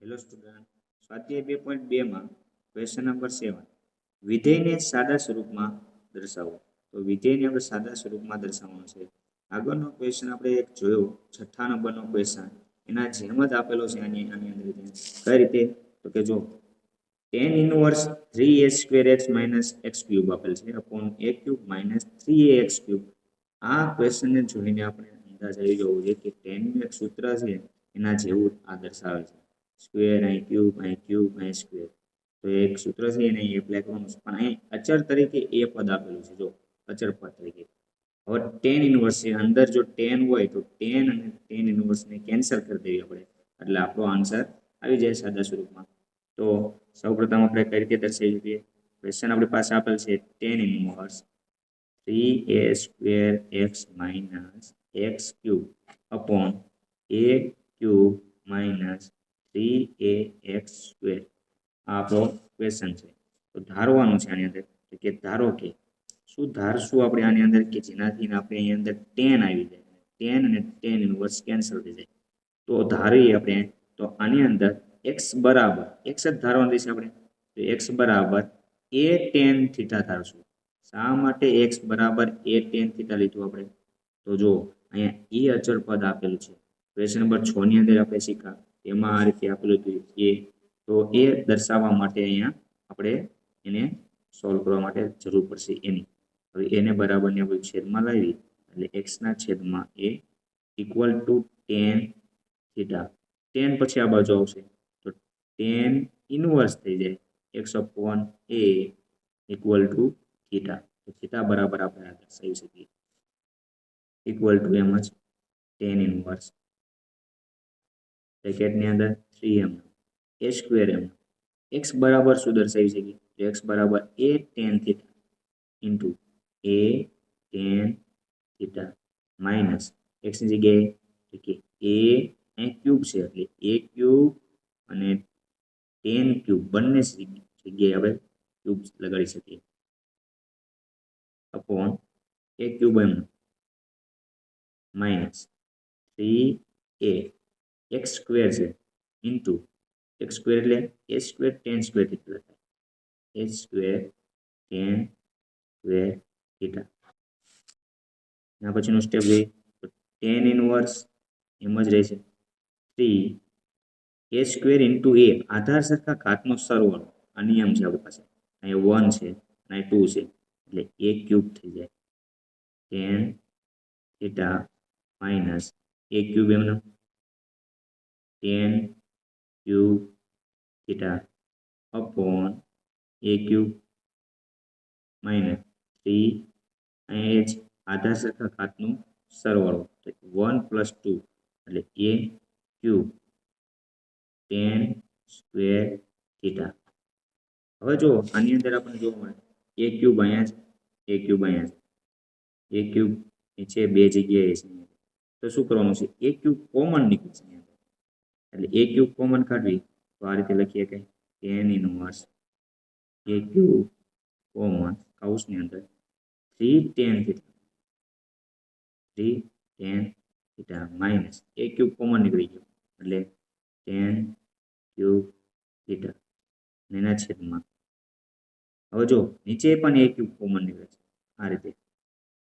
Hello student, સ્વાધ્યાય 2.2 માં question number 7 વિધેયને સાદા સ્વરૂપમાં દર્શાવો. તો વિધેયને આપણે સાદા સ્વરૂપમાં દર્શાવવાનું છે. આગળનો ક્વેશ્ચન આપણે એક જોયો 6 નંબરનો ક્વેશ્ચન, એના જેમ જ આપેલો છે. આની અંદર કઈ રીતે? તો કે જો tan inverse 3a² x - x³ આપેલ છે અપોન a³ - 3ax³ આ ક્વેશ્ચનને જોઈને આપણે અંદાજ આવી જવો જોઈએ કે tan નું એક સૂત્ર છે એના જેવું આ દર્શાવે છે. સ્ક્વેર અહીં ક્યુબ અહીં સ્ક્વેર, તો એક સૂત્ર છે એને અહીં એપ્લાય કરવાનું છે. પણ અહીં અચળ તરીકે એ પદ આપેલું છે. જો અચળ પદ તરીકે હવે tan ઇનવર્સ છે, અંદર જો tan હોય તો tan અને tan ઇનવર્સને કેન્સલ કરી દેવી આપણે, એટલે આપણો આન્સર આવી જાય સાદા સ્વરૂપમાં. તો સૌપ્રથમ આપણે કઈ રીતે દર્શાવી શકીએ? ક્વેશ્ચન આપણી પાસે આપેલ છે tan inverse 3a² x - x³ upon a³ - 3ax² આ આપણો ક્વેશ્ચન છે. તો ધારવાનું છે આની અંદર કે ધારો કે શું ધારશું આપણે આની અંદર કે જેનાથી આપણે અહીં અંદર tan આવી જાય, tan અને tan ઇનવર્સ કેન્સલ થઈ જાય. તો ધારીએ આપણે તો આની અંદર x બરાબર x જ ધારવાનું રહેશે આપણે. તો x બરાબર a tan થીટા ધારશું. શા માટે x બરાબર a tan થીટા લીધું આપણે? તો જો અહીંયા એ અચળ પદ આપેલું છે. ક્વેશ્ચન નંબર 6 ની અંદર આપણે શીખ્યા એમાં આ રીતે આપેલું હતું એ. તો એ દર્શાવવા માટે અહીંયા આપણે એને સોલ્વ કરવા માટે જરૂર પડશે એની. હવે એને બરાબરને આપણે છેદમાં લાવી એટલે x ના છેદમાં a equal to tan theta. tan પછી આ બાજુ આવશે તો tan ઇનવર્સ થઈ જાય x upon a equal to theta. તો થીટા બરાબર આપણે આ દર્શાવી શકીએ ઇક્વલ ટુ એમ જ tan ઇનવર્સ બ્રેકેટની અંદર 3m a²m x બરાબર શું દર્શાવી શકીએ? તો x બરાબર a tan theta into a tan theta minus x ની જગ્યાએ કે a અહીં ક્યુબ છે એટલે a³ અને tan³ બંને જગ્યાએ આપણે ક્યુબ લગાડી શકીએ upon a³ minus 3a x² છે ઇન્ટુ x² એટલે a² tan² થીટા થાય a² tan² થીટા. એના પછીનું સ્ટેપ જોઈએ તો tan ઇનવર્સ એમ જ રહેશે 3a² ઇન્ટુ a આધાર સરખા ઘાતનો સરવાળો. આ નિયમ છે આપણી પાસે. અહીંયા 1 છે અને 2 છે એટલે a³ થઈ જાય tan થીટા માઇનસ a³ એમનો tan³ theta upon a³ minus 3 અહીં જ આધાર સરખા ઘાતનો સરવાળો 1 + 2 એટલે a³ tan² થીટા. હવે જો આની અંદર આપણને જોવા મળે a³ અહીંયા છે, a³ અહીંયા છે, a³ નીચે બે જગ્યાએ છે. તો શું કરવાનું છે? a³ કોમન નીકળશે એટલે a³ કોમન કાઢવી તો આ રીતે લખીએ કે tan ઇનવર્સ a³ કોમન કૌંસની અંદર 3 tan theta minus a³ common નીકળી ગયો એટલે tan³ થીટા એના છેદમાં. હવે જો નીચે પણ a³ કોમન નીકળે છે આ રીતે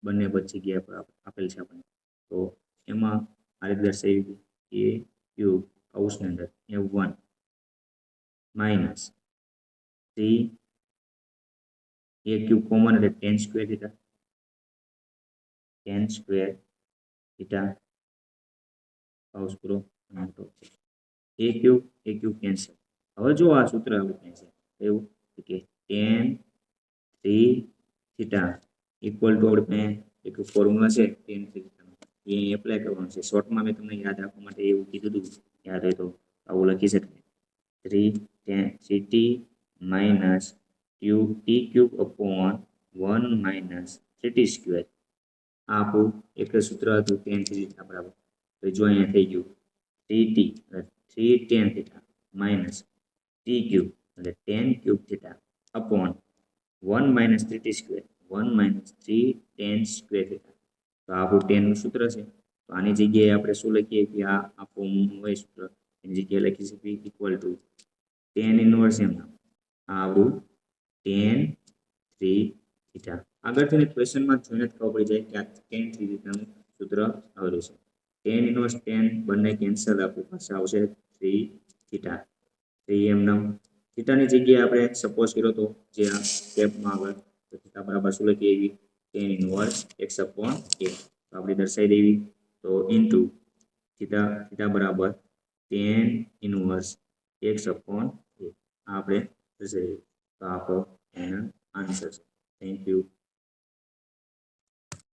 બંને બધી જગ્યા પર આપેલ છે આપણને. તો એમાં આ રીતે દર્શાવી a³ કૌંસની અંદર a1 માઇનસ 3 a³ કોમન એટલે tan² થીટા કૌંસ પૂરો a³ કેન્સલ. હવે જો આ સૂત્ર આપણે છે એવું કે tan 3 થીટા ઇક્વલ ટુ આપણે એક ફોર્મ્યુલા છે tan થીટા એ એપ્લાય કરવાનું છે. શોર્ટમાં મેં તમને યાદ રાખવા માટે એવું કીધું હતું, યાદ હોય તો આવું લખી શકાય 3t minus t³ upon 1 minus 3t². આ આપણું એક સૂત્ર હતું tan થીટા બરાબર. તો જો અહીંયા થઈ ગયું 3 tan થીટા માઇનસ t³ એટલે tan³ theta upon 1 minus 3t², 1 minus 3 tan² theta. તો આપણું tan નું સૂત્ર છે. તો આની જગ્યાએ આપણે શું લખીએ કે આ ફોર્મનું હોય સૂત્ર એની જગ્યાએ લખી શકીએ ઇક્વલ ટુ ટેન ઇનવર્સ એમ નામ આપણું ટેન 3 થીટા. આગળથી ક્વેશ્ચનમાં જોઈને ખબર પડી જાય કે આ ટેન 3 થીટાનું સૂત્ર આવેલું છે. ટેન ઇનવર્સ ટેન બંને કેન્સલ આપણી પાસે આવશે 3 થીટા. 3 એમ નામ થીટાની જગ્યાએ આપણે સપોઝ કર્યો તો જે આ સ્ટેપમાં આગળ તો થીટા બરાબર શું લખીએ એવી tan inverse x upon a તો આપણે દર્શાવી દેવી તો ઇન્ટુ થીટા બરાબર tan inverse x upon a આપણે દર્શાવી તો આપણો એનો આન્સર છે. Thank you.